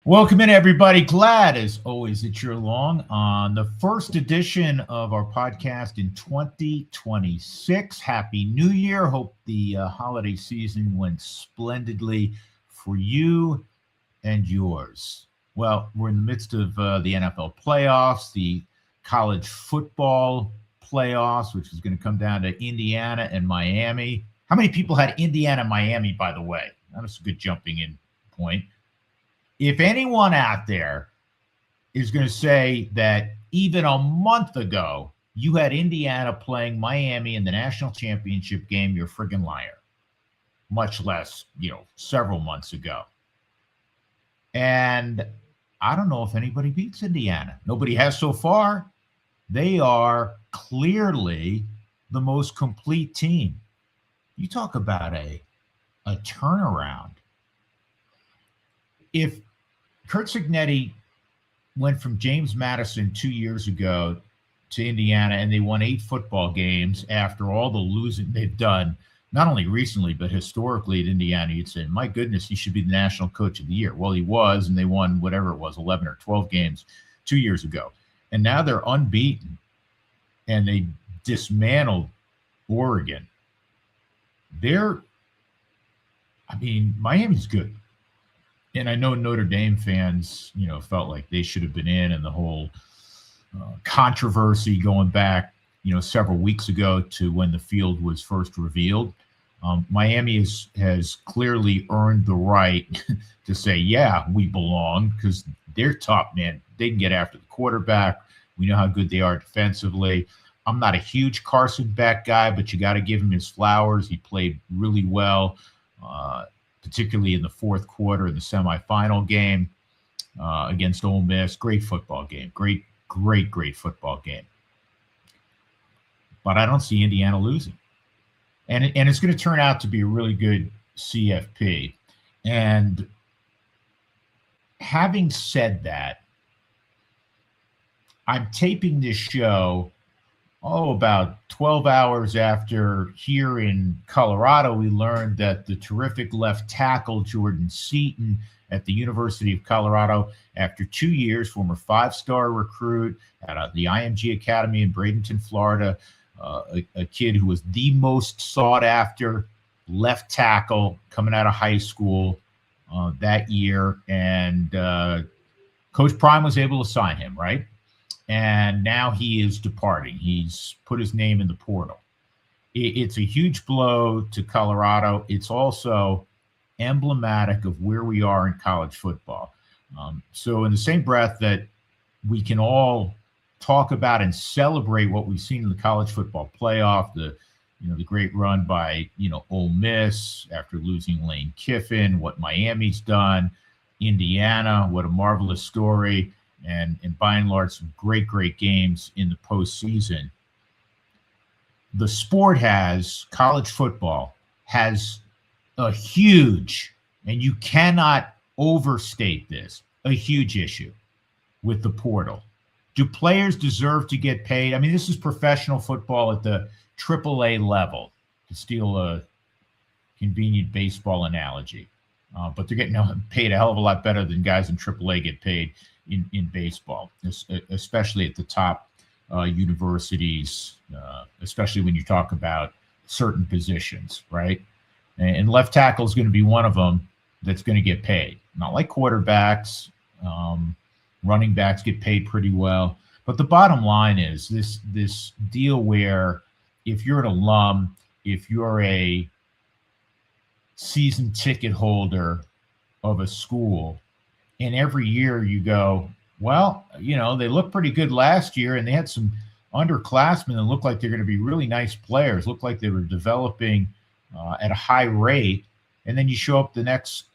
Welcome in, everybody. Glad, as always, that you're along on the first edition of our podcast in 2026. Happy New Year. Hope the holiday season went splendidly for you and yours. Well, we're in the midst of the NFL playoffs, the college football playoffs, which is going to come down to Indiana and Miami. How many people had Indiana and Miami, by the way? That's a good jumping in point. If anyone out there is going to say that even a month ago you had Indiana playing Miami in the national championship game, you're a friggin' liar. Much less, several months ago. And I don't know if anybody beats Indiana. Nobody has so far. They are clearly the most complete team. You talk about a turnaround. If Curt Cignetti went from James Madison 2 years ago to Indiana, and they won 8 football games after all the losing they've done, not only recently, but historically at Indiana, you'd say, my goodness, he should be the national coach of the year. Well, he was, and they won whatever it was, 11 or 12 games 2 years ago. And now they're unbeaten, and they dismantled Oregon. Miami's good. And I know Notre Dame fans, felt like they should have been in, and the whole controversy going back, several weeks ago to when the field was first revealed. Miami has clearly earned the right to say, yeah, we belong, because they're top, man. They can get after the quarterback. We know how good they are defensively. I'm not a huge Carson Beck guy, but you got to give him his flowers. He played really well, particularly in the fourth quarter in the semifinal game against Ole Miss. Great football game. Great football game. But I don't see Indiana losing. And it's going to turn out to be a really good CFP. And having said that, I'm taping this show about 12 hours after here in Colorado, we learned that the terrific left tackle Jordan Seaton at the University of Colorado, after 2 years, former 5-star recruit at the IMG Academy in Bradenton, Florida, a kid who was the most sought after left tackle coming out of high school that year. And Coach Prime was able to sign him, right? And now he is departing. He's put his name in the portal. It's a huge blow to Colorado. It's also emblematic of where we are in college football. So in the same breath that we can all talk about and celebrate what we've seen in the college football playoff, the great run by, Ole Miss after losing Lane Kiffin, what Miami's done, Indiana, what a marvelous story. And by and large, some great games in the postseason. The sport college football has a huge, and you cannot overstate this, a huge issue with the portal. Do players deserve to get paid? I mean, this is professional football at the AAA level, to steal a convenient baseball analogy. But they're getting paid a hell of a lot better than guys in AAA get paid in baseball, especially at the top universities, especially when you talk about certain positions, right? And left tackle is going to be one of them that's going to get paid. Not like quarterbacks. Running backs get paid pretty well. But the bottom line is this deal where if you're an alum, if you're a season ticket holder of a school, and every year you go, well, they looked pretty good last year, and they had some underclassmen that look like they're going to be really nice players, look like they were developing at a high rate. And then you show up the next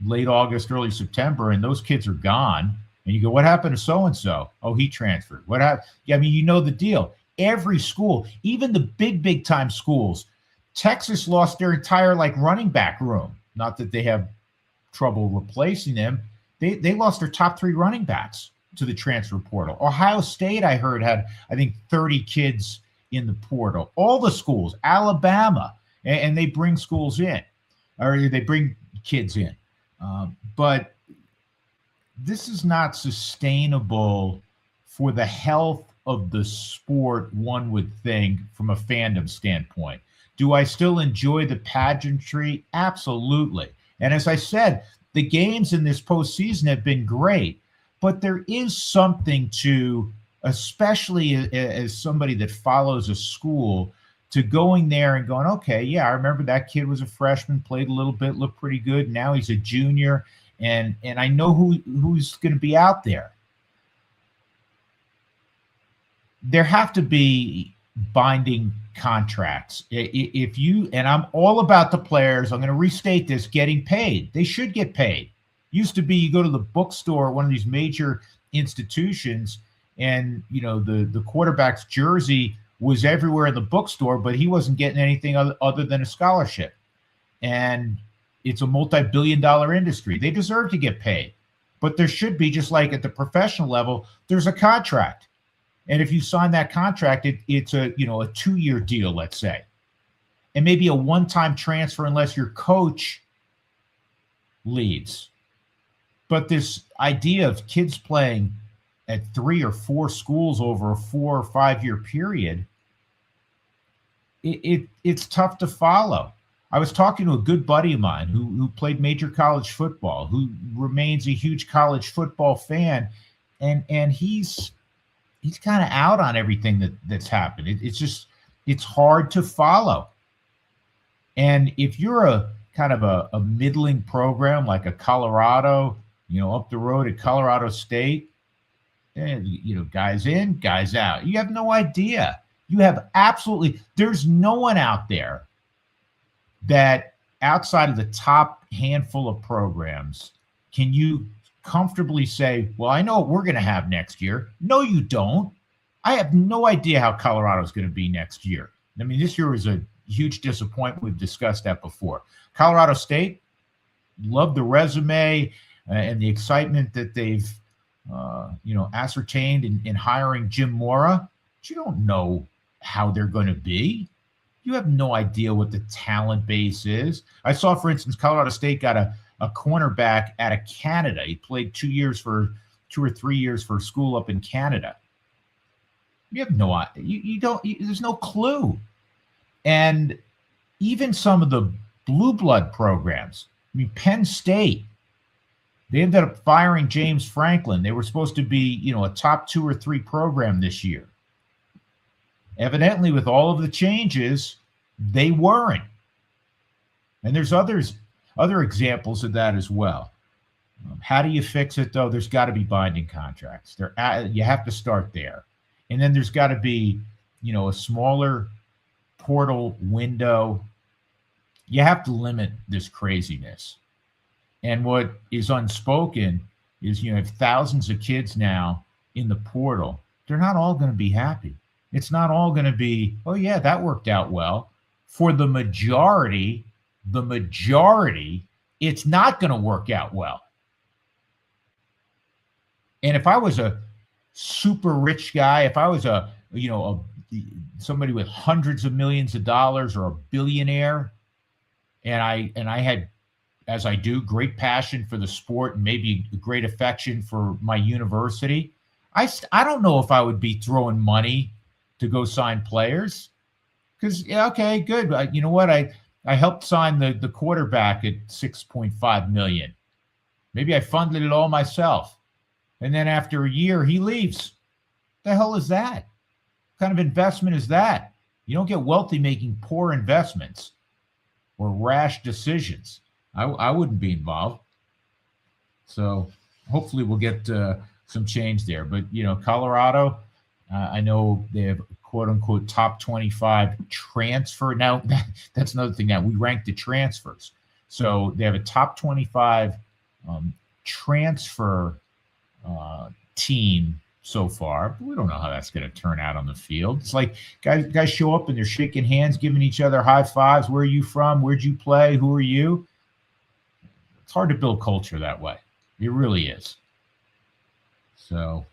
late August, early September, and those kids are gone. And you go, what happened to so-and-so? Oh, he transferred. What happened? Yeah, I mean, you know the deal. Every school, even the big time schools, Texas lost their entire running back room. Not that they have trouble replacing them. They lost their top 3 running backs to the transfer portal. Ohio State, I heard, had, I think, 30 kids in the portal. All the schools, Alabama, and they bring schools in, or they bring kids in. But this is not sustainable for the health of the sport, one would think, from a fandom standpoint. Do I still enjoy the pageantry? Absolutely. And as I said, the games in this postseason have been great, but there is something to, especially as somebody that follows a school, to going there and going, okay, yeah, I remember that kid was a freshman, played a little bit, looked pretty good. Now he's a junior, and I know who's going to be out there. There have to be binding contracts. If you, and I'm all about the players, I'm going to restate this, getting paid. They should get paid. Used to be you go to the bookstore, one of these major institutions, and the quarterback's jersey was everywhere in the bookstore, but he wasn't getting anything other than a scholarship. And it's a multi-billion-dollar industry. They deserve to get paid. But there should be, just like at the professional level, there's a contract. And if you sign that contract, it's a 2-year deal, let's say. And maybe a one-time transfer unless your coach leaves. But this idea of kids playing at 3 or 4 schools over a 4 or 5 year period, it's tough to follow. I was talking to a good buddy of mine who played major college football, who remains a huge college football fan, and he's kind of out on everything that's happened. It's hard to follow. And if you're a kind of a middling program like a Colorado, up the road at Colorado State, guys in, guys out. You have no idea. There's no one out there that outside of the top handful of programs can you comfortably say, well, I know what we're going to have next year. No, you don't. I have no idea how Colorado is going to be next year. I mean, this year was a huge disappointment. We've discussed that before. Colorado State, love the resume and the excitement that they've ascertained in hiring Jim Mora. But you don't know how they're going to be. You have no idea what the talent base is. I saw, for instance, Colorado State got a cornerback out of Canada. He played 2 or 3 years for school up in Canada. You have no idea. You don't. There's no clue. And even some of the blue blood programs. I mean, Penn State. They ended up firing James Franklin. They were supposed to be, a top 2 or 3 program this year. Evidently, with all of the changes, they weren't. And there's other examples of that as well. How do you fix it, though? There's got to be binding contracts. You have to start there. And then there's got to be, a smaller portal window. You have to limit this craziness. And what is unspoken is, you have thousands of kids now in the portal. They're not all going to be happy. It's not all going to be, oh, yeah, that worked out well. For the majority, it's not going to work out well. And if I was a super rich guy, if I was somebody with hundreds of millions of dollars or a billionaire, and I had, as I do, great passion for the sport and maybe great affection for my university, I don't know if I would be throwing money to go sign players. Because, okay, good. You know what? I helped sign the quarterback at $6.5 million. Maybe I funded it all myself. And then after a year, he leaves. The hell is that? What kind of investment is that? You don't get wealthy making poor investments or rash decisions. I wouldn't be involved. So hopefully we'll get some change there. But, Colorado, I know they have quote unquote top 25 transfer. Now that's another thing. Now we rank the transfers. So they have a top 25 transfer team so far. But we don't know how that's going to turn out on the field. It's like guys show up and they're shaking hands, giving each other high fives. Where are you from? Where'd you play? Who are you? It's hard to build culture that way. It really is. So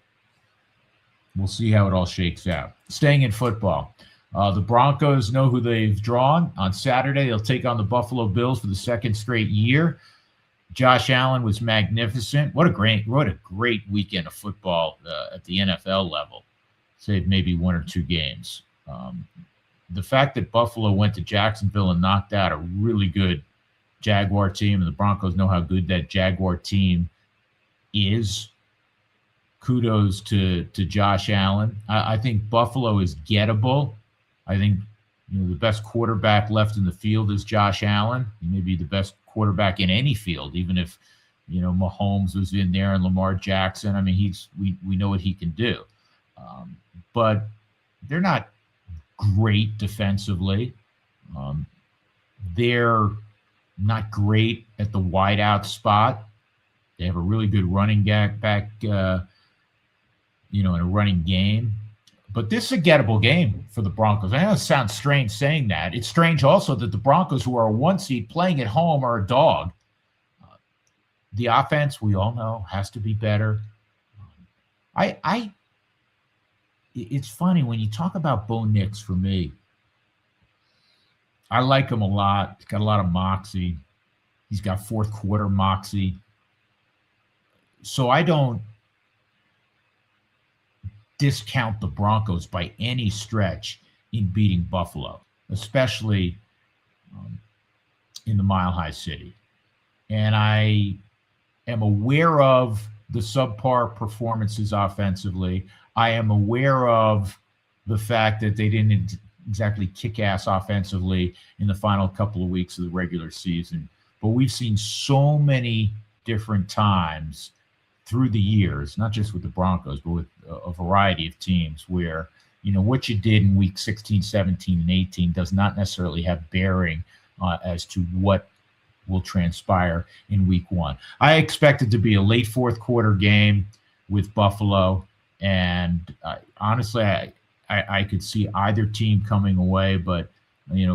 we'll see how it all shakes out. Staying in football, the Broncos know who they've drawn. On Saturday, they'll take on the Buffalo Bills for the second straight year. Josh Allen was magnificent. What a great weekend of football at the NFL level, save maybe one or two games. The fact that Buffalo went to Jacksonville and knocked out a really good Jaguar team, and the Broncos know how good that Jaguar team is. Kudos to Josh Allen. I think Buffalo is gettable. I think the best quarterback left in the field is Josh Allen. He may be the best quarterback in any field, even if Mahomes was in there and Lamar Jackson. I mean, we know what he can do, but they're not great defensively. They're not great at the wideout spot. They have a really good running back, in a running game. But this is a gettable game for the Broncos. I know it sounds strange saying that. It's strange also that the Broncos, who are a 1 seed playing at home, are a dog. The offense, we all know, has to be better. It's funny when you talk about Bo Nix. For me, I like him a lot. He's got a lot of moxie. He's got fourth quarter moxie. So I don't discount the Broncos by any stretch in beating Buffalo, especially in the Mile High City. And I am aware of the subpar performances offensively. I am aware of the fact that they didn't exactly kick ass offensively in the final couple of weeks of the regular season. But we've seen so many different times through the years, not just with the Broncos, but with a variety of teams where, what you did in week 16, 17, and 18 does not necessarily have bearing as to what will transpire in week 1. I expect it to be a late fourth quarter game with Buffalo. And honestly, I could see either team coming away. But,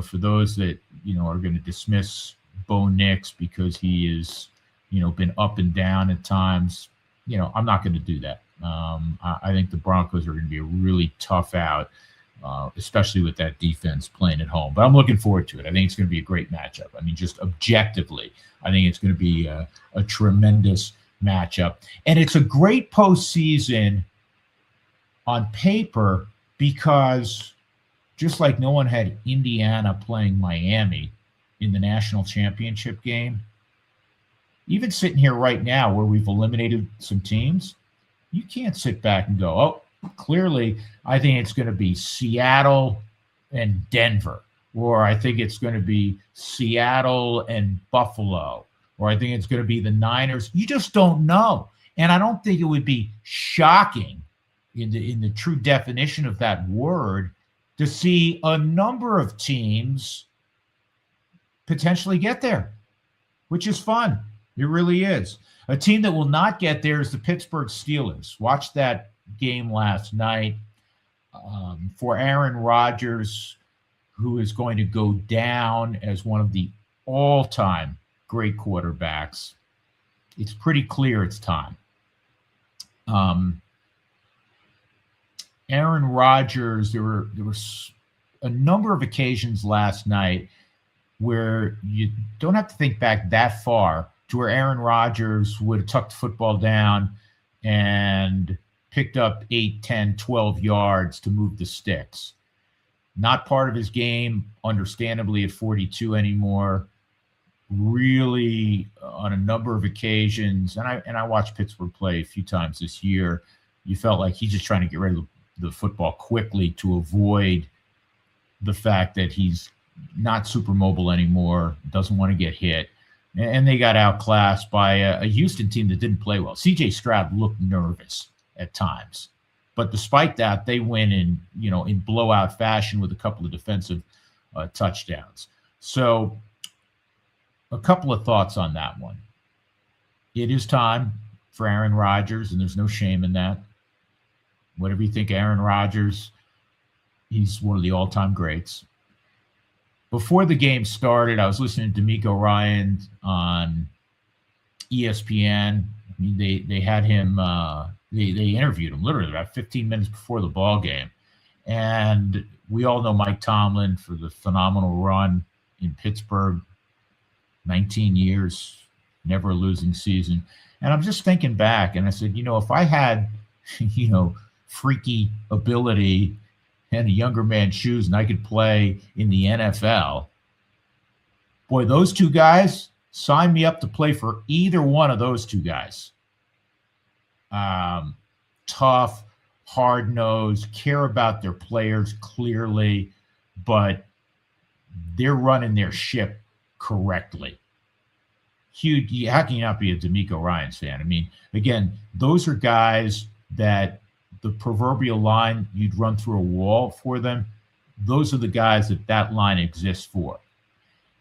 for those that, are going to dismiss Bo Nix because he is, been up and down at times, I'm not going to do that. I think the Broncos are going to be a really tough out, especially with that defense playing at home. But I'm looking forward to it. I think it's going to be a great matchup. I mean, just objectively, I think it's going to be a tremendous matchup. And it's a great postseason on paper because just like no one had Indiana playing Miami in the national championship game, even sitting here right now where we've eliminated some teams, you can't sit back and go, oh, clearly I think it's going to be Seattle and Denver, or I think it's going to be Seattle and Buffalo, or I think it's going to be the Niners. You just don't know. And I don't think it would be shocking in the true definition of that word to see a number of teams potentially get there, which is fun. It really is. A team that will not get there is the Pittsburgh Steelers. Watched that game last night. For Aaron Rodgers, who is going to go down as one of the all-time great quarterbacks, it's pretty clear it's time. Aaron Rodgers, there were a number of occasions last night where you don't have to think back that far to where Aaron Rodgers would have tucked the football down and picked up 8, 10, 12 yards to move the sticks. Not part of his game, understandably, at 42 anymore. Really, on a number of occasions, and I watched Pittsburgh play a few times this year, you felt like he's just trying to get rid of the football quickly to avoid the fact that he's not super mobile anymore, doesn't want to get hit. And they got outclassed by a Houston team that didn't play well. C.J. Stroud looked nervous at times. But despite that, they win in blowout fashion with a couple of defensive touchdowns. So a couple of thoughts on that one. It is time for Aaron Rodgers, and there's no shame in that. Whatever you think, Aaron Rodgers, he's one of the all-time greats. Before the game started, I was listening to D'Amico Ryan on ESPN. I mean, they had him, they interviewed him literally about 15 minutes before the ball game. And we all know Mike Tomlin for the phenomenal run in Pittsburgh, 19 years, never a losing season. And I'm just thinking back, and I said, if I had, freaky ability and a younger man's shoes and I could play in the NFL, boy, those two guys, sign me up to play for either one of those two guys. Tough, hard-nosed, care about their players clearly, but they're running their ship correctly. Huge. How can you not be a D'Amico Ryans fan? I mean, again, those are guys that the proverbial line, you'd run through a wall for them. Those are the guys that line exists for.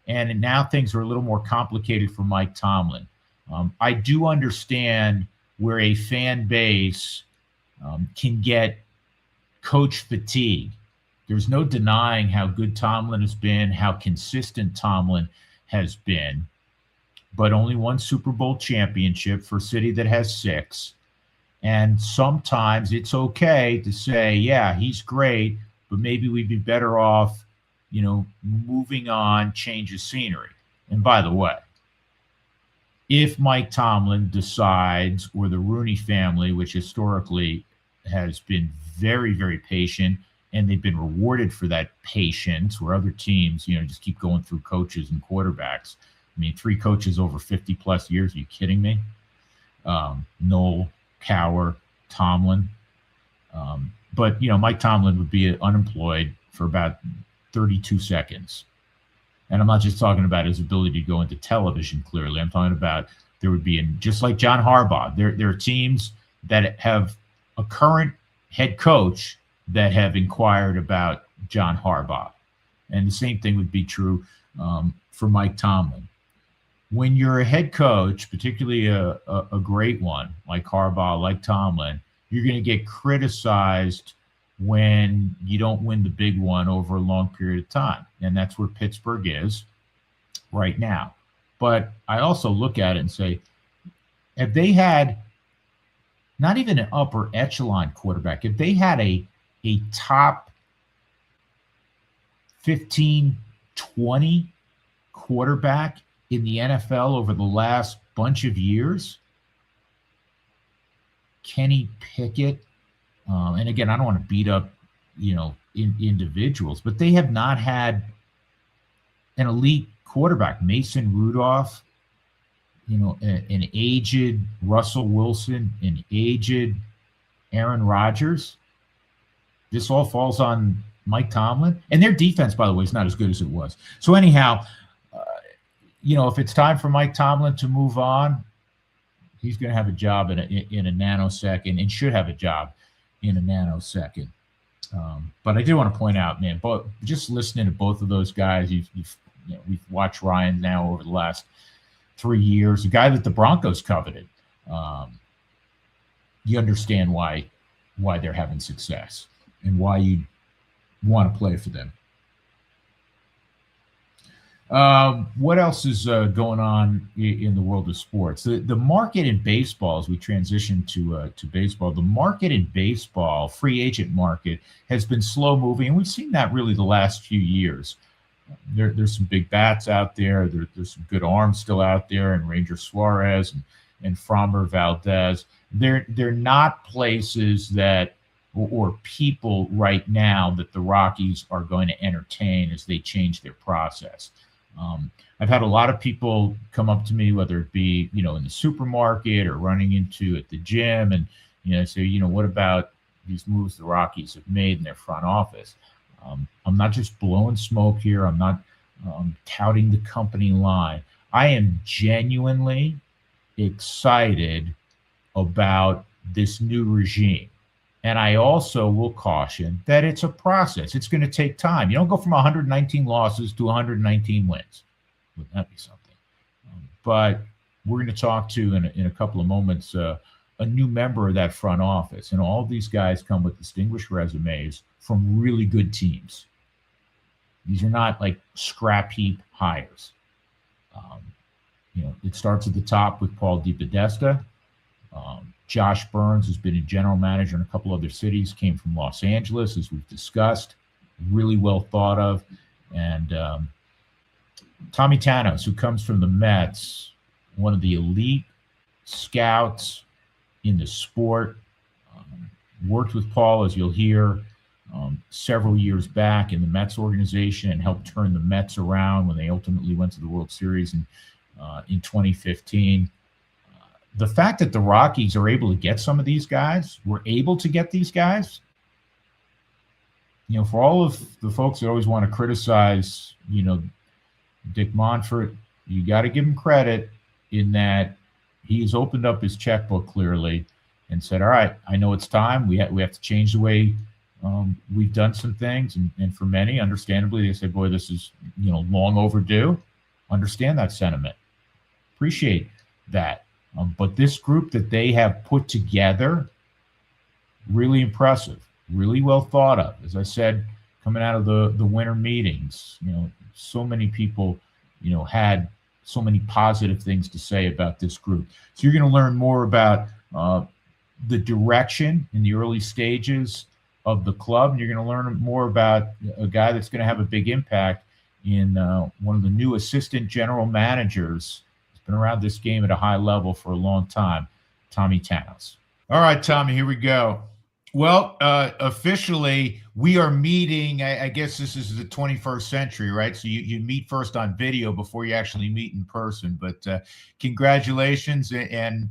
And now things are a little more complicated for Mike Tomlin. I do understand where a fan base can get coach fatigue. There's no denying how good Tomlin has been, how consistent Tomlin has been, but only one Super Bowl championship for a city that has 6. And sometimes it's okay to say, yeah, he's great, but maybe we'd be better off, moving on, change of scenery. And by the way, if Mike Tomlin decides, or the Rooney family, which historically has been very, very patient, and they've been rewarded for that patience, where other teams, just keep going through coaches and quarterbacks. I mean, 3 coaches over 50-plus years. Are you kidding me? Noel, Cowher, Tomlin. But, Mike Tomlin would be unemployed for about 32 seconds. And I'm not just talking about his ability to go into television, clearly. I'm talking about there would be, just like John Harbaugh, there are teams that have a current head coach that have inquired about John Harbaugh. And the same thing would be true for Mike Tomlin. When you're a head coach, particularly a great one like Harbaugh, like Tomlin, you're going to get criticized when you don't win the big one over a long period of time. And that's where Pittsburgh is right now. But I also look at it and say, if they had not even an upper echelon quarterback, if they had a top 15, 20 quarterback in the NFL over the last bunch of years, Kenny Pickett, and again, I don't want to beat up, individuals, but they have not had an elite quarterback. Mason Rudolph, an aged Russell Wilson, an aged Aaron Rodgers. This all falls on Mike Tomlin. And their defense, by the way, is not as good as it was. So anyhow, if it's time for Mike Tomlin to move on, he's going to have a job in a nanosecond, and should have a job in a nanosecond. But I do want to point out, man, just listening to both of those guys, we've watched Ryan now over the last 3 years, a guy that the Broncos coveted. You understand why they're having success and why you want to play for them. What else is going on in the world of sports? The market in baseball, as we transition to baseball, the market in baseball, free agent market, has been slow moving, and we've seen that really the last few years. There's some big bats out there. There's some good arms still out there, and Ranger Suarez and Framber Valdez. They're not places that or people right now that the Rockies are going to entertain as they change their process. I've had a lot of people come up to me, whether it be, in the supermarket or running into at the gym, and, say, what about these moves the Rockies have made in their front office? I'm not just blowing smoke here. I'm not touting the company line. I am genuinely excited about this new regime. And I also will caution that it's a process. It's going to take time. You don't go from 119 losses to 119 wins. Wouldn't that be something? But we're going to talk to, in a couple of moments, a new member of that front office. And all these guys come with distinguished resumes from really good teams. These are not like scrap heap hires. It starts at the top with Paul DePodesta. Josh Burns has been a general manager in a couple other cities, came from Los Angeles, as we've discussed, really well thought of. And Tommy Tanous, who comes from the Mets, one of the elite scouts in the sport. Worked with Paul, as you'll hear, several years back in the Mets organization and helped turn the Mets around when they ultimately went to the World Series in 2015. The fact that the Rockies are able to get some of these guys, for all of the folks that always want to criticize, Dick Monfort, you got to give him credit in that he's opened up his checkbook clearly and said, all right, I know it's time. We have to change the way we've done some things. And for many, understandably, they say, boy, this is, long overdue. Understand that sentiment. Appreciate that. But this group that they have put together, really impressive, really well thought of. As I said, coming out of the winter meetings, so many people, had so many positive things to say about this group. So you're going to learn more about the direction in the early stages of the club, and you're going to learn more about a guy that's going to have a big impact in one of the new assistant general managers. He's been around this game at a high level for a long time, Tommy Tanous. All right, Tommy, here we go. Well, officially, we are meeting. I guess this is the 21st century, right? So you meet first on video before you actually meet in person. But congratulations, and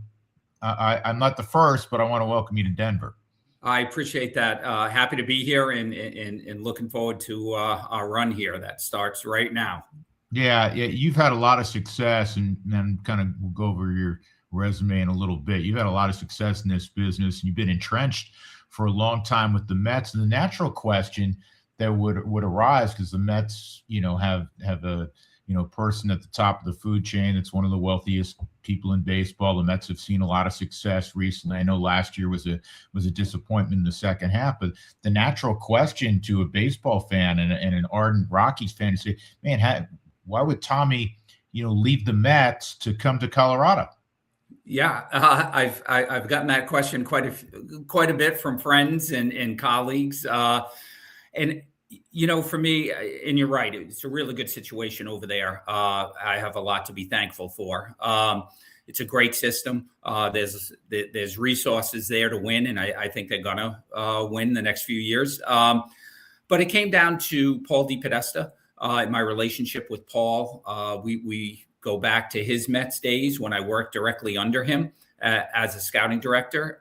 I'm not the first, but I want to welcome you to Denver. I appreciate that. Happy to be here and looking forward to our run here that starts right now. Yeah, you've had a lot of success, and then kind of we'll go over your resume in a little bit. You've had a lot of success in this business, and you've been entrenched for a long time with the Mets. And the natural question that would arise, because the Mets, have a person at the top of the food chain that's one of the wealthiest people in baseball. The Mets have seen a lot of success recently. I know last year was a disappointment in the second half, but the natural question to a baseball fan and an ardent Rockies fan is say, man, why would Tommy, leave the Mets to come to Colorado? Yeah, I've gotten that question quite a bit from friends and colleagues, and for me, and you're right, it's a really good situation over there. I have a lot to be thankful for. It's a great system. There's resources there to win, and I think they're gonna win the next few years. But it came down to Paul DePodesta. My relationship with Paul, we go back to his Mets days when I worked directly under him as a scouting director.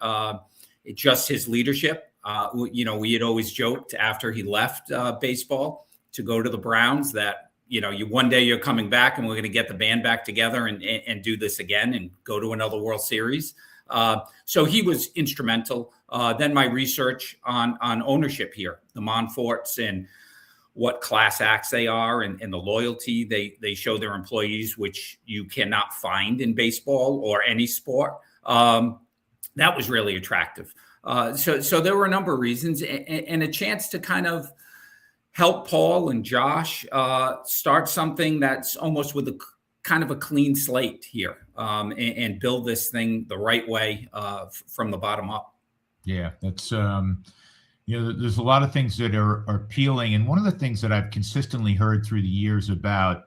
Just his leadership. We had always joked after he left baseball to go to the Browns that, one day you're coming back and we're going to get the band back together and do this again and go to another World Series. So he was instrumental. Then my research on ownership here, the Monforts and what class acts they are and the loyalty they show their employees, which you cannot find in baseball or any sport. That was really attractive. So there were a number of reasons and a chance to kind of help Paul and Josh start something that's almost with a kind of a clean slate here and build this thing the right way from the bottom up. Yeah, that's there's a lot of things that are appealing. And one of the things that I've consistently heard through the years about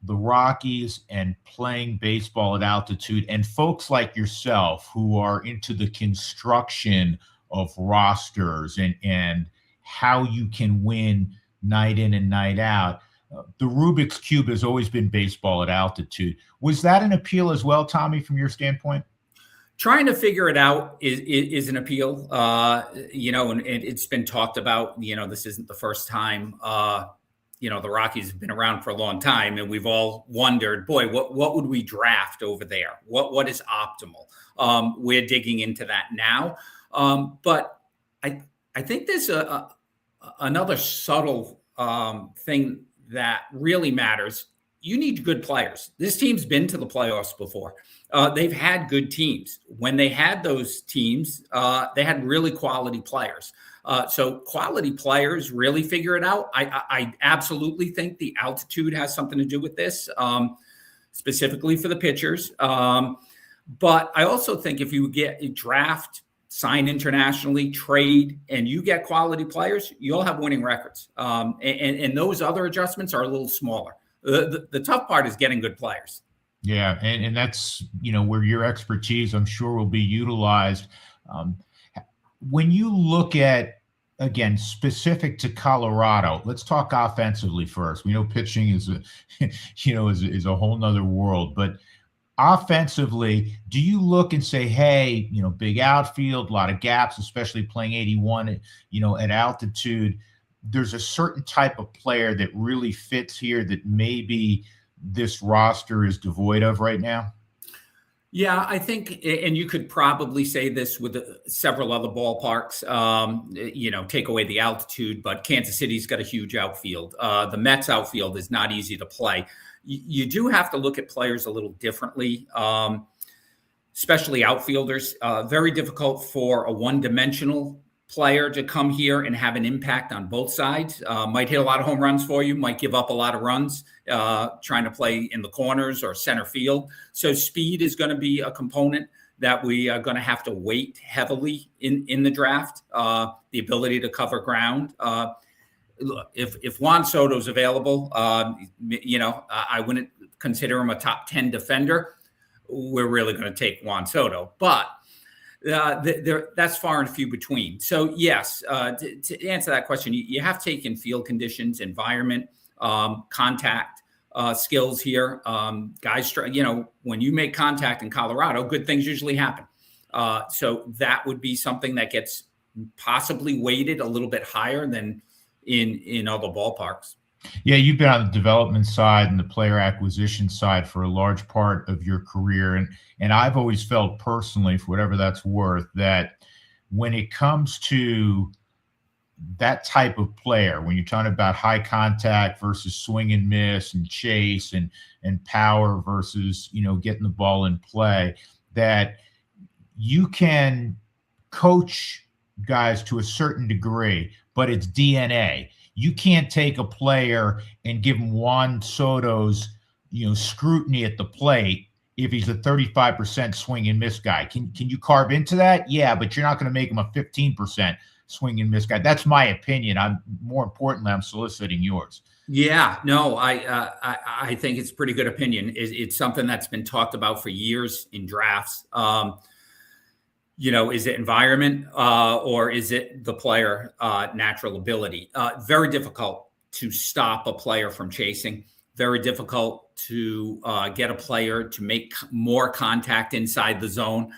the Rockies and playing baseball at altitude, and folks like yourself who are into the construction of rosters and how you can win night in and night out. The Rubik's Cube has always been baseball at altitude. Was that an appeal as well, Tommy, from your standpoint? Trying to figure it out is an appeal, and it's been talked about. This isn't the first time. The Rockies have been around for a long time, and we've all wondered, boy, what would we draft over there? What is optimal? We're digging into that now, but I think there's another subtle thing that really matters. You need good players. This team's been to the playoffs before. They've had good teams. When they had those teams, they had really quality players. So quality players really figure it out. I absolutely think the altitude has something to do with this, specifically for the pitchers. But I also think if you get a draft, sign internationally, trade, and you get quality players, you'll have winning records. And those other adjustments are a little smaller. The tough part is getting good players. Yeah, and that's where your expertise, I'm sure, will be utilized. Um, when you look at, again, specific to Colorado, let's talk offensively first. We know pitching is a is a whole nother world, but offensively, do you look and say, hey, big outfield, a lot of gaps, especially playing 81, at altitude. There's a certain type of player that really fits here that maybe this roster is devoid of right now? Yeah, I think, and you could probably say this with several other ballparks, take away the altitude, but Kansas City's got a huge outfield. The Mets outfield is not easy to play. You do have to look at players a little differently, especially outfielders. Very difficult for a one-dimensional player to come here and have an impact on both sides. Might hit a lot of home runs for you, might give up a lot of runs trying to play in the corners or center field. So speed is going to be a component that we are going to have to weight heavily in the draft. The ability to cover ground. If Juan Soto's available, I wouldn't consider him a top 10 defender. We're really going to take Juan Soto, but that's far and few between. So yes, to answer that question, you have taken field conditions, environment, contact, skills here. Guys, when you make contact in Colorado, good things usually happen. So that would be something that gets possibly weighted a little bit higher than in other ballparks. Yeah, you've been on the development side and the player acquisition side for a large part of your career. And I've always felt personally, for whatever that's worth, that when it comes to that type of player, when you're talking about high contact versus swing and miss and chase and power versus, getting the ball in play, that you can coach guys to a certain degree, but it's DNA. You can't take a player and give him Juan Soto's, scrutiny at the plate if he's a 35% swing and miss guy. Can you carve into that? Yeah, but you're not going to make him a 15% swing and miss guy. That's my opinion. More importantly, I'm soliciting yours. Yeah, no, I think it's a pretty good opinion. It's something that's been talked about for years in drafts. Is it environment or is it the player natural ability? Very difficult to stop a player from chasing. Very difficult to get a player to make more contact inside the zone.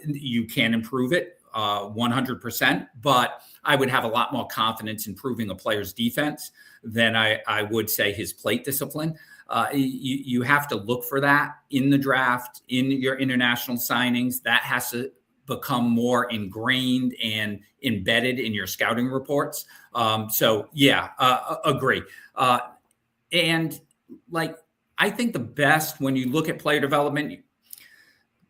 You can improve it 100%, but I would have a lot more confidence in improving a player's defense than I would say his plate discipline. You have to look for that in the draft, in your international signings. That has to become more ingrained and embedded in your scouting reports. Agree. And I think the best, when you look at player development,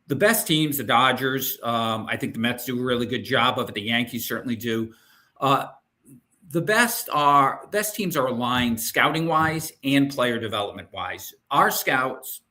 the best teams, the Dodgers, I think the Mets do a really good job of it. The Yankees certainly do. The best teams are aligned scouting wise and player development wise. Our scouts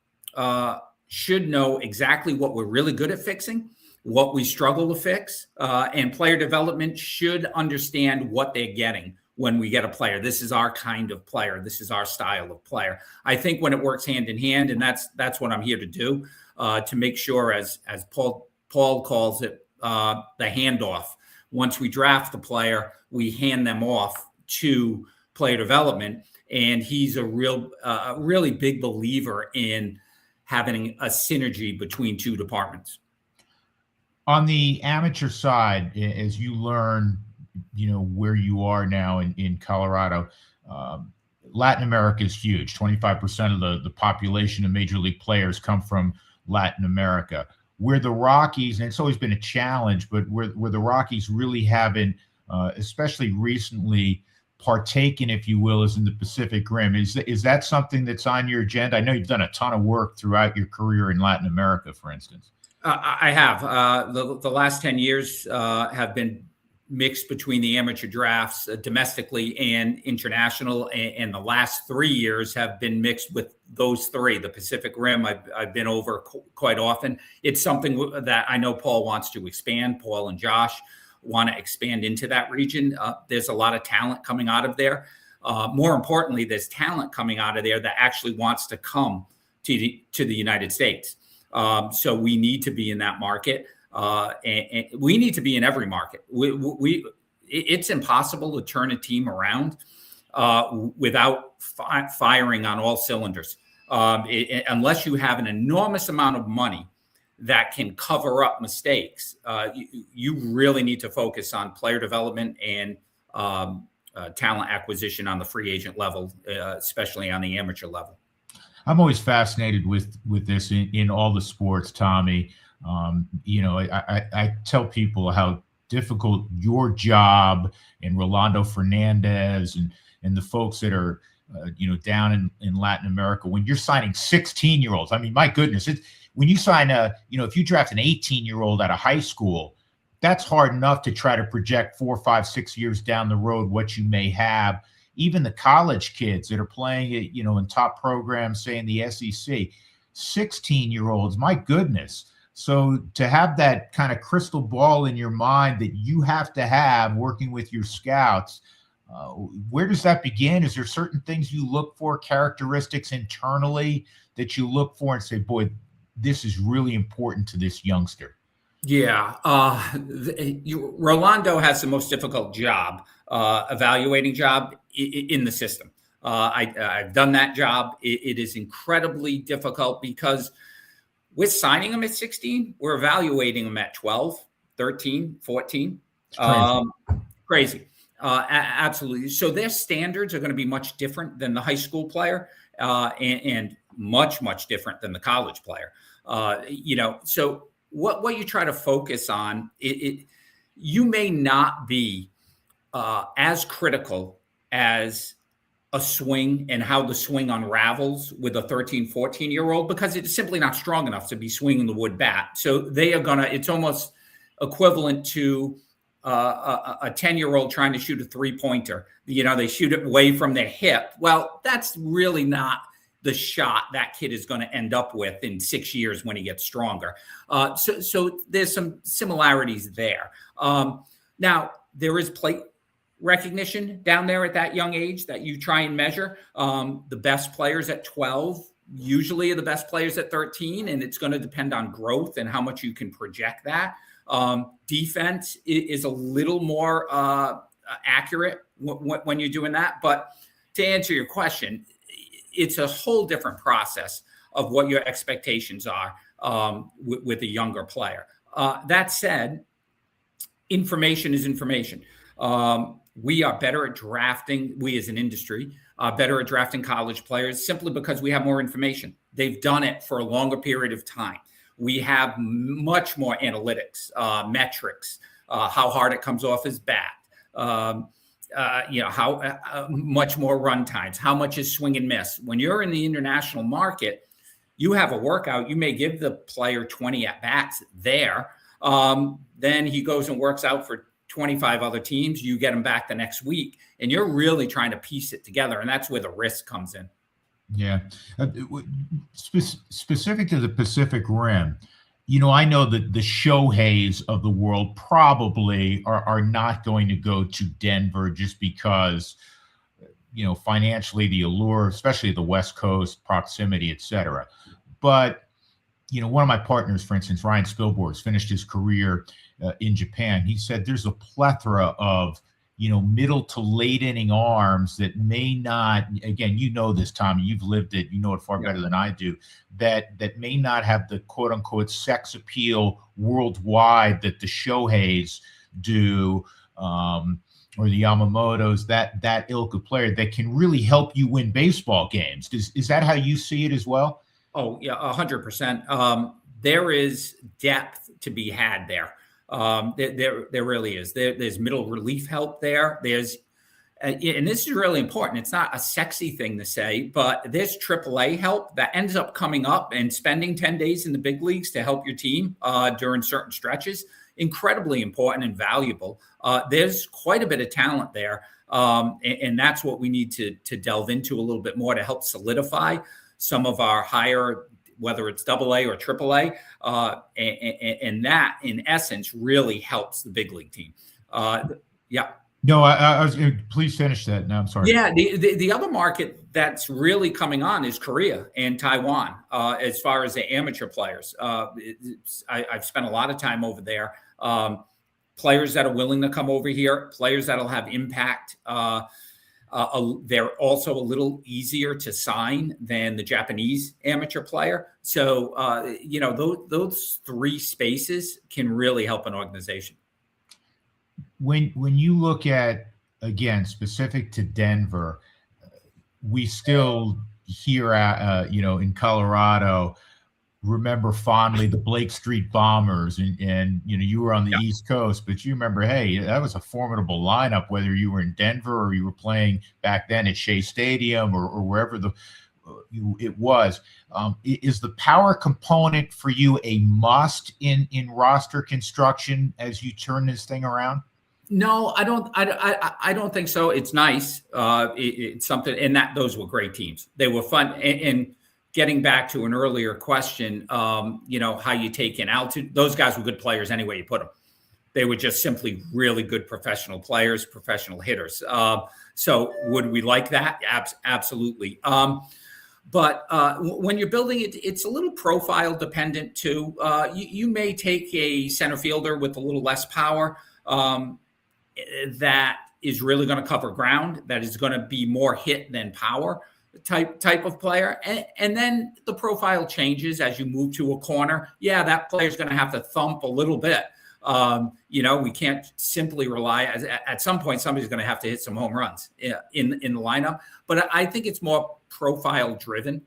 should know exactly what we're really good at fixing, what we struggle to fix, and player development should understand what they're getting when we get a player. This is our kind of player. This is our style of player. I think when it works hand in hand, and that's what I'm here to do, to make sure, as Paul calls it, the handoff. Once we draft the player, we hand them off to player development, and he's a really big believer in having a synergy between two departments. On the amateur side, as you learn, where you are now in Colorado, Latin America is huge. 25% of the population of major league players come from Latin America. Where the Rockies, and it's always been a challenge, but where the Rockies really haven't, especially recently, partaken, if you will, is in the Pacific Rim. Is that something that's on your agenda? I know you've done a ton of work throughout your career in Latin America, for instance. I have. The last 10 years have been mixed between the amateur drafts domestically and international. And the last 3 years have been mixed with those three. The Pacific Rim, I've been over quite often. It's something that I know Paul wants to expand. Paul and Josh want to expand into that region. There's a lot of talent coming out of there. More importantly, there's talent coming out of there that actually wants to come to the United States. So we need to be in that market, and we need to be in every market. It's impossible to turn a team around without firing on all cylinders, unless you have an enormous amount of money that can cover up mistakes. You really need to focus on player development and talent acquisition on the free agent level, especially on the amateur level. I'm always fascinated with this in all the sports, Tommy. I tell people how difficult your job and Rolando Fernandez and the folks that are down in Latin America, when you're signing 16-year-olds. I mean, my goodness, when you sign if you draft an 18-year-old out of high school, that's hard enough to try to project 4, 5, 6 years down the road what you may have. Even the college kids that are playing it, in top programs, say in the SEC, 16-year-olds, my goodness. So to have that kind of crystal ball in your mind that you have to have working with your scouts, where does that begin? Is there certain things you look for, characteristics internally that you look for and say, boy, this is really important to this youngster? Yeah. Rolando has the most difficult job, evaluating job in the system. I've done that job. It is incredibly difficult because we're signing them at 16. We're evaluating them at 12, 13, 14. Crazy. Absolutely. So their standards are going to be much different than the high school player, and much, much different than the college player. So what you try to focus on, you may not be as critical as a swing and how the swing unravels with a 13, 14-year-old, because it's simply not strong enough to be swinging the wood bat. So they are it's almost equivalent to a 10-year-old trying to shoot a 3-pointer. They shoot it away from their hip. Well, that's really not the shot that kid is going to end up with in 6 years when he gets stronger. So there's some similarities there. Now, there is plate recognition down there at that young age that you try and measure. The best players at 12 usually are the best players at 13, and it's going to depend on growth and how much you can project that. Defense is a little more accurate when you're doing that. But to answer your question, it's a whole different process of what your expectations are with a younger player. That said, information is information. We are better at drafting, we as an industry, better at drafting college players simply because we have more information. They've done it for a longer period of time. We have much more analytics, metrics, how hard it comes off his bat, how much more run times, how much is swing and miss. When you're in the international market, you have a workout. You may give the player 20 at bats there. Then he goes and works out for 25 other teams. You get him back the next week, and you're really trying to piece it together. And that's where the risk comes in. Yeah. Specific to the Pacific Rim, I know that the Shoheis of the world probably are not going to go to Denver just because, financially the allure, especially the West Coast, proximity, et cetera. But, one of my partners, for instance, Ryan Spilborghs, finished his career in Japan. He said there's a plethora of middle to late inning arms that may not, again, this, Tommy, you've lived it, you know it far better than I do, that may not have the quote unquote sex appeal worldwide that the Shoheis do, or the Yamamotos, that ilk of player that can really help you win baseball games. Is that how you see it as well? Oh yeah, 100%. There is depth to be had there. There really is. There's middle relief help there. There's, and this is really important. It's not a sexy thing to say, but there's AAA help that ends up coming up and spending 10 days in the big leagues to help your team during certain stretches. Incredibly important and valuable. There's quite a bit of talent there. And that's what we need to delve into a little bit more to help solidify some of our higher, whether it's AA or AAA, and that in essence really helps the big league team. Yeah. No, I was. Please finish that. No, I'm sorry. Yeah, the other market that's really coming on is Korea and Taiwan. As far as the amateur players, I've spent a lot of time over there. Players that are willing to come over here, players that'll have impact. They're also a little easier to sign than the Japanese amateur player. So, those three spaces can really help an organization. When you look at, again, specific to Denver, we still here at in Colorado remember fondly the Blake Street Bombers, and you were on the East Coast, but you remember, hey, that was a formidable lineup, whether you were in Denver or you were playing back then at Shea Stadium or wherever it was. Is the power component for you a must in roster construction as you turn this thing around? No, I don't. I don't think so. It's nice. It's something, and those were great teams. They were fun. And getting back to an earlier question, how you take in altitude. Those guys were good players anyway you put them. They were just simply really good professional players, professional hitters. So would we like that? Absolutely. But when you're building it, it's a little profile dependent too. You may take a center fielder with a little less power. That is really going to cover ground, that is going to be more hit than power type of player. And then the profile changes as you move to a corner. Yeah, that player is going to have to thump a little bit. We can't simply rely. At some point, somebody's going to have to hit some home runs in the lineup. But I think it's more profile driven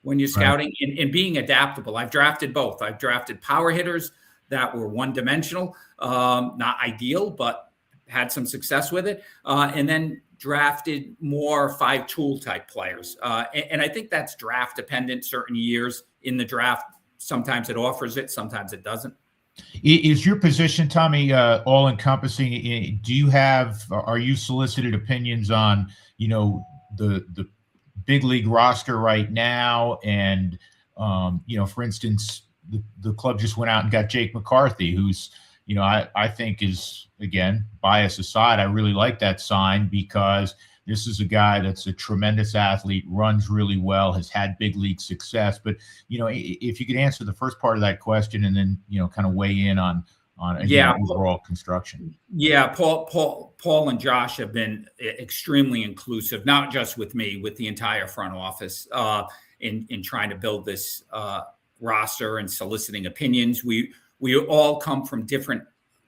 when you're scouting and being adaptable. I've drafted both. I've drafted power hitters that were one dimensional, not ideal, but had some success with it, and then drafted more 5-tool type players. And I think that's draft dependent. Certain years in the draft, sometimes it offers it, sometimes it doesn't. Is your position, Tommy, all encompassing? Are you solicited opinions on, the big league roster right now? And, for instance, the club just went out and got Jake McCarthy, who's, I think is, again, bias aside, I really like that sign because this is a guy that's a tremendous athlete, runs really well, has had big league success. But, if you could answer the first part of that question and then, kind of weigh in on overall construction. Yeah, Paul and Josh have been extremely inclusive, not just with me, with the entire front office in trying to build this roster and soliciting opinions. We all come from different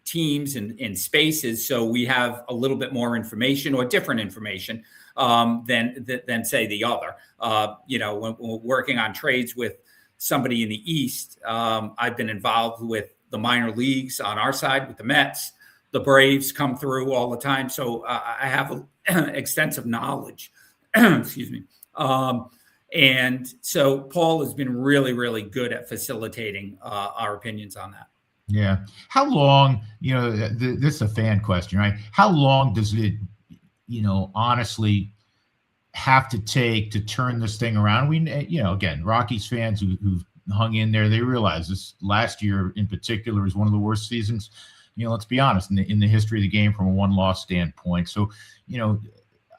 teams and spaces, so we have a little bit more information or different information than say the other. When we're working on trades with somebody in the East, I've been involved with the minor leagues on our side with the Mets. The Braves come through all the time, so I have extensive knowledge. Excuse me. And so Paul has been really, really good at facilitating our opinions on that. Yeah. How long, this is a fan question, right? How long does it, honestly have to take to turn this thing around? We, again, Rockies fans who've hung in there, they realize this last year in particular is one of the worst seasons, let's be honest, in the history of the game from a one-loss standpoint. So,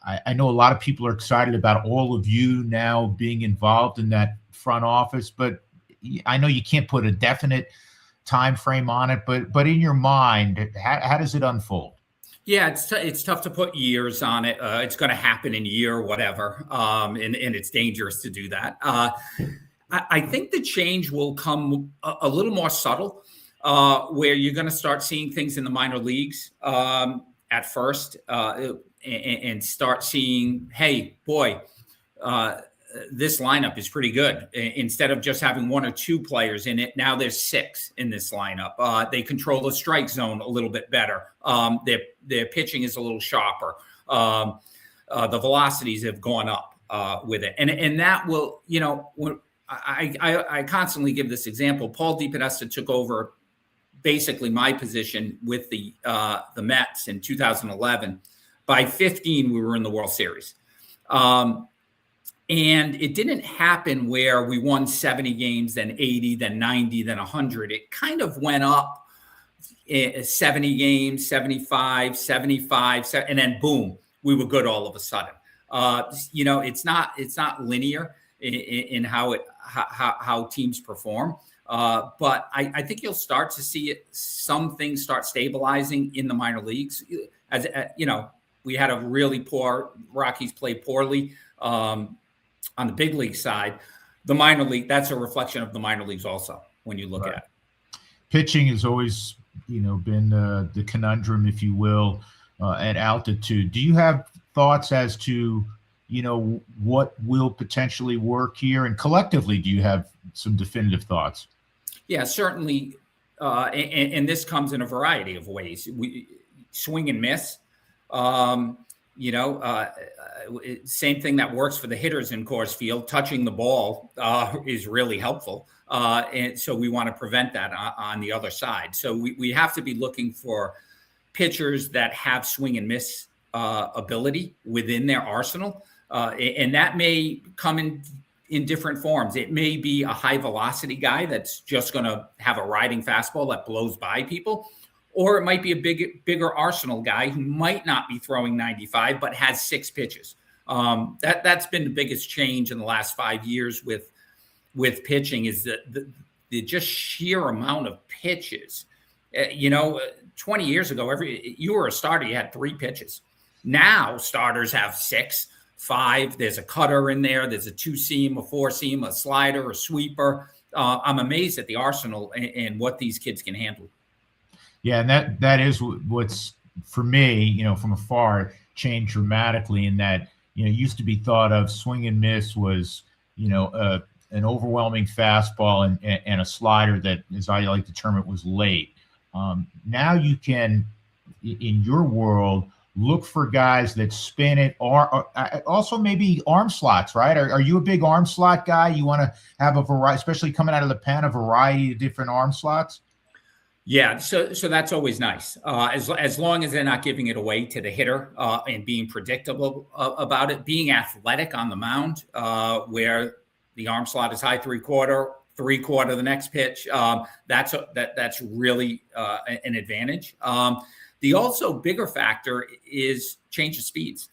I know a lot of people are excited about all of you now being involved in that front office, but I know you can't put a definite time frame on it, but in your mind, how does it unfold? Yeah, it's tough to put years on it. It's going to happen in a year, whatever, and it's dangerous to do that. I think the change will come a little more subtle, where you're going to start seeing things in the minor leagues at first, and start seeing, hey, boy, this lineup is pretty good. Instead of just having 1 or 2 players in it, now there's 6 in this lineup. They control the strike zone a little bit better. Their pitching is a little sharper. The velocities have gone up with it. And that will, I constantly give this example. Paul DePodesta took over basically my position with the Mets in 2011. By 15, we were in the World Series. And it didn't happen where we won 70 games, then 80, then 90, then 100. It kind of went up 70 games, 75, 75, and then boom, we were good all of a sudden. It's not linear in how teams perform. But I think you'll start to see some things start stabilizing in the minor leagues. As we had a really poor Rockies play poorly on the big league side. The minor league, that's a reflection of the minor leagues also when you look at it. Pitching has always, been the conundrum, if you will, at altitude. Do you have thoughts as to, what will potentially work here? And collectively, do you have some definitive thoughts? Yeah, certainly. And this comes in a variety of ways. We swing and miss. Same thing that works for the hitters in Coors Field. Touching the ball is really helpful. And so we want to prevent that on the other side. So we have to be looking for pitchers that have swing and miss ability within their arsenal. And that may come in different forms. It may be a high velocity guy that's just going to have a riding fastball that blows by people, or it might be a bigger arsenal guy who might not be throwing 95, but has 6 pitches. That's been the biggest change in the last 5 years with pitching is the just sheer amount of pitches. 20 years ago, you were a starter, you had 3 pitches. Now starters have 6, 5. There's a cutter in there. There's a 2-seam, a 4-seam, a slider, a sweeper. I'm amazed at the arsenal and what these kids can handle. Yeah, and that is what's, for me, from afar, changed dramatically in that, used to be thought of swing and miss was, an overwhelming fastball and a slider that, as I like to term it, was late. Now you can, in your world, look for guys that spin it, or also maybe arm slots, right? Are you a big arm slot guy? You want to have a variety, especially coming out of the pen, a variety of different arm slots? Yeah, so that's always nice, as long as they're not giving it away to the hitter and being predictable about it. Being athletic on the mound, where the arm slot is high 3/4 the next pitch, that's really an advantage. The also bigger factor is change of speeds.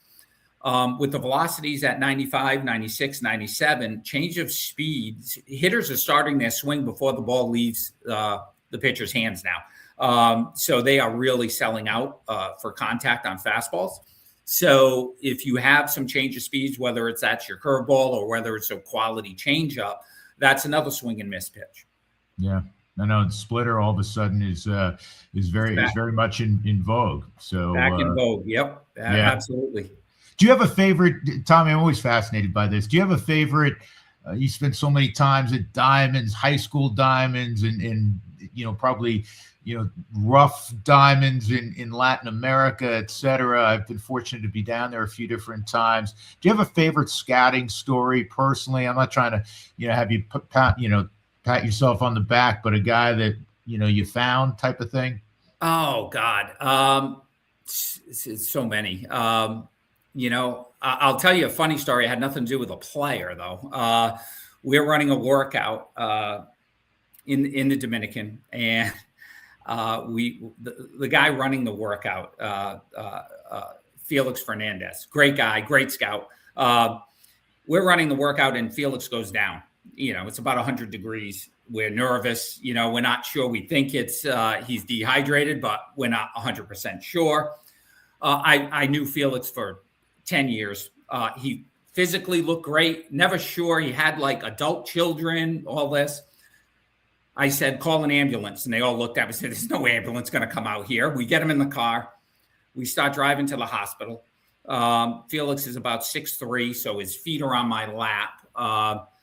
With the velocities at 95, 96, 97, change of speeds, hitters are starting their swing before the ball leaves the pitcher's hands now. So they are really selling out for contact on fastballs. So if you have some change of speeds, whether it's at your curveball or whether it's a quality changeup, that's another swing and miss pitch. Yeah. I know the splitter all of a sudden is very much in vogue. So back in vogue. Yep. Yeah. Absolutely. Do you have a favorite, Tommy? I'm always fascinated by this. Do you have a favorite? You spent so many times at Diamonds, high school Diamonds, and probably rough Diamonds in Latin America, et cetera. I've been fortunate to be down there a few different times. Do you have a favorite scouting story personally? I'm not trying to have you pat yourself on the back, but a guy that you found type of thing. Oh God, it's so many. I'll tell you a funny story. It had nothing to do with a player though. We're running a workout in the Dominican, and the guy running the workout, Felix Fernandez, great guy, great scout. We're running the workout and Felix goes down. It's about 100 degrees. We're nervous. We're not sure. We think it's he's dehydrated, but we're not 100% sure. I knew Felix for 10 years. He physically looked great. Never sure. He had like adult children, all this. I said, call an ambulance. And they all looked at me and said, there's no ambulance going to come out here. We get him in the car. We start driving to the hospital. Felix is about 6'3", so his feet are on my lap.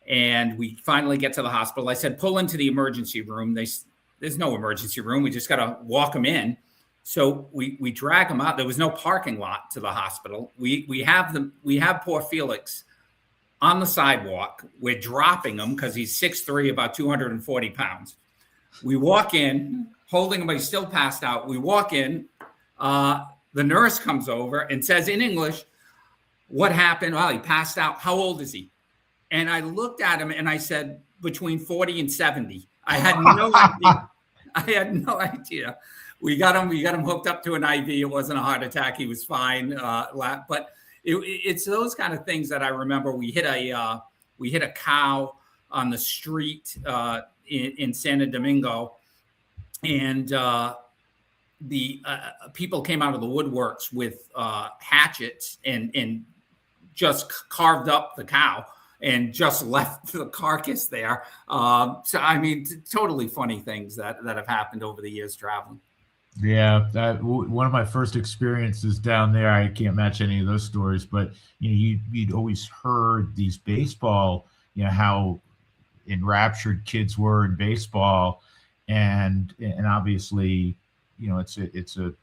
And we finally get to the hospital. I said, pull into the emergency room. There's no emergency room. We just got to walk him in. So we drag him out. There was no parking lot to the hospital. We have poor Felix on the sidewalk. We're dropping him because he's 6'3", about 240 pounds. We walk in, holding him, but he's still passed out. We walk in. The nurse comes over and says in English, what happened? Well, he passed out. How old is he? And I looked at him and I said, between 40 and 70. I had no idea. I had no idea. We got him hooked up to an IV. It wasn't a heart attack. He was fine. But it's those kind of things that I remember. We hit a cow on the street in Santo Domingo, and the people came out of the woodworks with hatchets and just carved up the cow and just left the carcass there. So, I mean, totally funny things that have happened over the years traveling. Yeah, one of my first experiences down there, I can't match any of those stories, but you'd always heard these baseball, how enraptured kids were in baseball, and obviously, it's a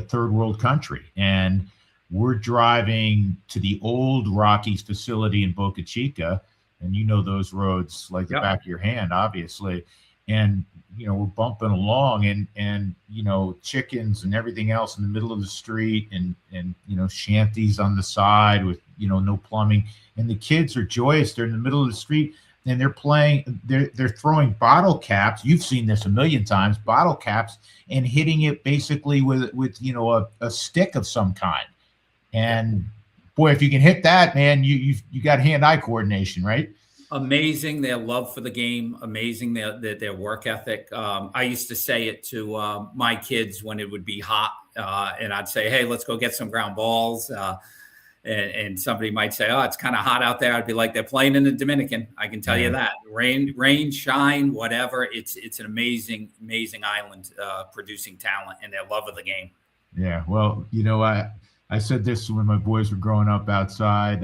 third world country, and we're driving to the old Rockies facility in Boca Chica, and those roads like the back of your hand, obviously. And we're bumping along, and chickens and everything else in the middle of the street, and shanties on the side with no plumbing, and the kids are joyous. They're in the middle of the street, and they're playing. They're throwing bottle caps. You've seen this a million times. Bottle caps, and hitting it basically with a stick of some kind. And boy, if you can hit that, man, you got hand-eye coordination, right? Amazing their love for the game. Amazing their work ethic. I used to say it to my kids when it would be hot, and I'd say, "Hey, let's go get some ground balls." And somebody might say, "Oh, it's kind of hot out there." I'd be like, "They're playing in the Dominican. I can tell you that. Rain, shine, whatever. It's an amazing island producing talent and their love of the game." Yeah. Well, I said this when my boys were growing up outside.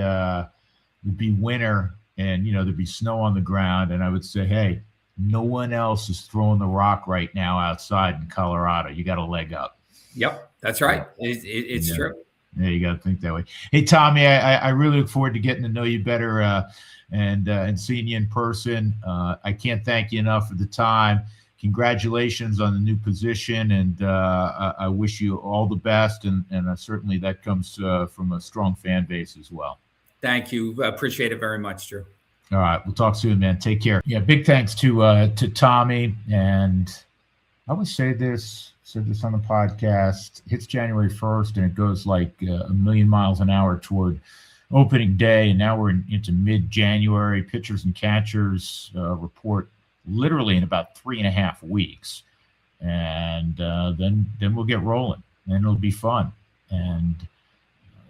It'd be winter, and there'd be snow on the ground, and I would say, "Hey, no one else is throwing the rock right now outside in Colorado. You got a leg up." Yep, that's right. It's true. Yeah, you got to think that way. Hey, Tommy, I really look forward to getting to know you better and seeing you in person. I can't thank you enough for the time. Congratulations on the new position, and I wish you all the best. And certainly that comes from a strong fan base as well. Thank you. I appreciate it very much, Drew. All right. We'll talk soon, man. Take care. Yeah. Big thanks to Tommy. And I always said this on the podcast. It's January 1st, and it goes like a million miles an hour toward opening day. And now we're into mid-January. Pitchers and catchers report literally in about 3.5 weeks. And then we'll get rolling, and it'll be fun. And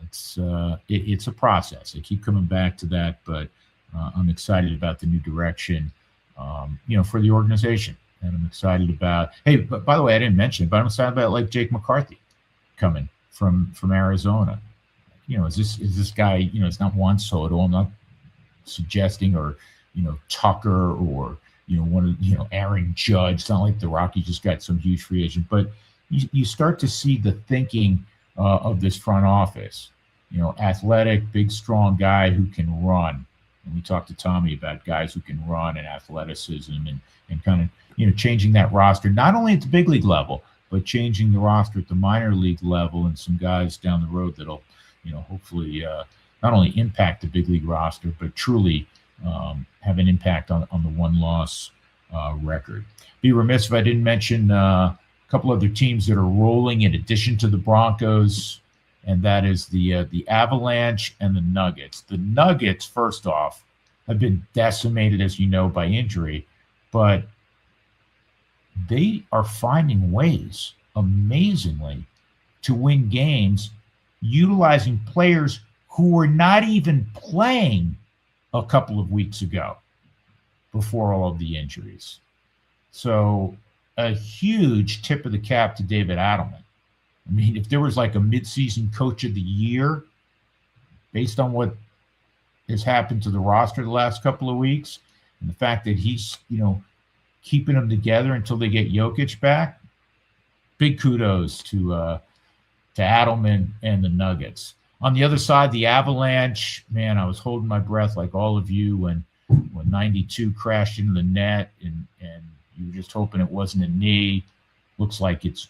it's a process. I keep coming back to that, but I'm excited about the new direction, for the organization. And I'm excited about, hey, but by the way, I didn't mention it, but I'm excited about like Jake McCarthy coming from Arizona. Is this guy, it's not Juan Soto. I'm not suggesting, or, Tucker, or, Aaron Judge. It's not like the Rockies just got some huge free agent, but you start to see the thinking of this front office. Athletic, big, strong guy who can run. And we talked to Tommy about guys who can run and athleticism, and kind of, changing that roster, not only at the big league level, but changing the roster at the minor league level, and some guys down the road that'll, hopefully not only impact the big league roster, but truly have an impact on the one-loss record. Be remiss if I didn't mention a couple other teams that are rolling in addition to the Broncos, and that is the Avalanche and the Nuggets. The Nuggets, first off, have been decimated, as you know, by injury, but they are finding ways, amazingly, to win games utilizing players who were not even playing a couple of weeks ago before all of the injuries. So a huge tip of the cap to David Adelman. I mean, if there was like a midseason coach of the year, based on what has happened to the roster the last couple of weeks, and the fact that he's, keeping them together until they get Jokic back, big kudos to Adelman and the Nuggets. On the other side, the Avalanche, man, I was holding my breath like all of you when 92 crashed into the net, and you were just hoping it wasn't a knee. Looks like it's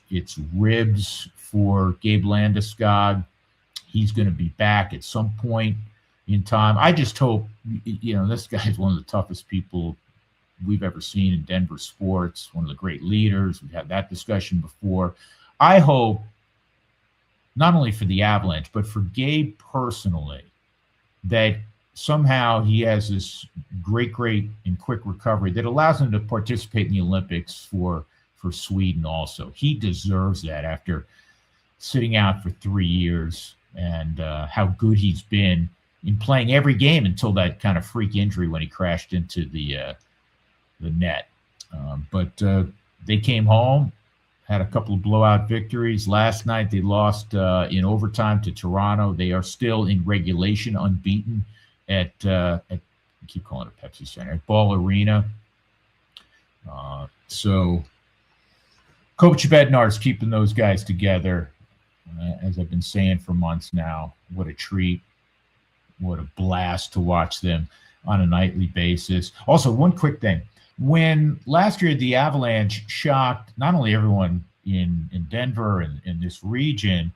ribs for Gabe Landeskog. He's going to be back at some point in time. I just hope, this guy's one of the toughest people we've ever seen in Denver sports, one of the great leaders. We've had that discussion before. I hope, not only for the Avalanche, but for Gabe personally, that somehow he has this great and quick recovery that allows him to participate in the Olympics for Sweden also. He deserves that after sitting out for 3 years, and how good he's been in playing every game until that kind of freak injury when he crashed into the net. But they came home, had a couple of blowout victories. Last night they lost in overtime to Toronto. They are still in regulation unbeaten at I keep calling it Pepsi Center, at Ball Arena. So Coach Bednar's keeping those guys together, as I've been saying for months now. What a treat. What a blast to watch them on a nightly basis. Also, one quick thing. When last year the Avalanche shocked not only everyone in Denver and in this region,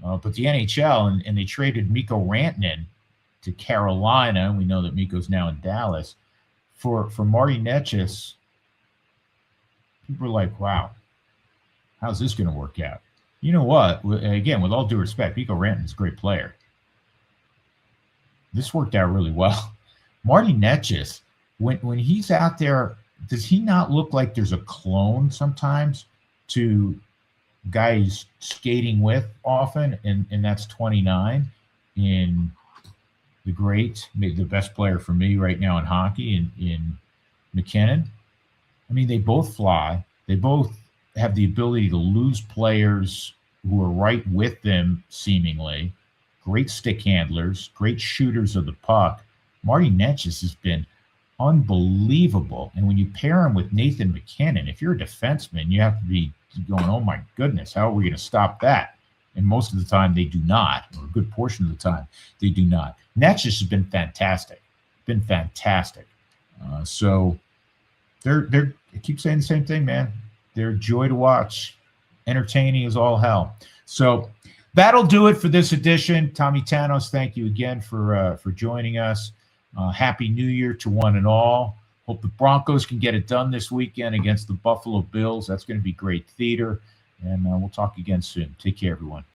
but the NHL, and they traded Mikko Rantanen to Carolina. We know that Mikko's now in Dallas. For Marty Necas, people were like, wow, how's this going to work out? You know what? Again, with all due respect, Mikko Rantanen's a great player. This worked out really well. Marty Necas, when he's out there, does he not look like there's a clone sometimes to guys skating with often? And that's 29 in the great, maybe the best player for me right now in hockey, in McKinnon. I mean, they both fly. They both have the ability to lose players who are right with them, seemingly. Great stick handlers, great shooters of the puck. Marty Necas has been unbelievable. And when you pair him with Nathan McKinnon, if you're a defenseman, you have to be going, oh my goodness, how are we going to stop that? And most of the time they do not, or a good portion of the time they do not. Necas has been fantastic. So they're I keep saying the same thing, man. They're a joy to watch. Entertaining as all hell. So that'll do it for this edition. Tommy Tanous, thank you again for joining us. Happy New Year to one and all. Hope the Broncos can get it done this weekend against the Buffalo Bills. That's going to be great theater. And we'll talk again soon. Take care, everyone.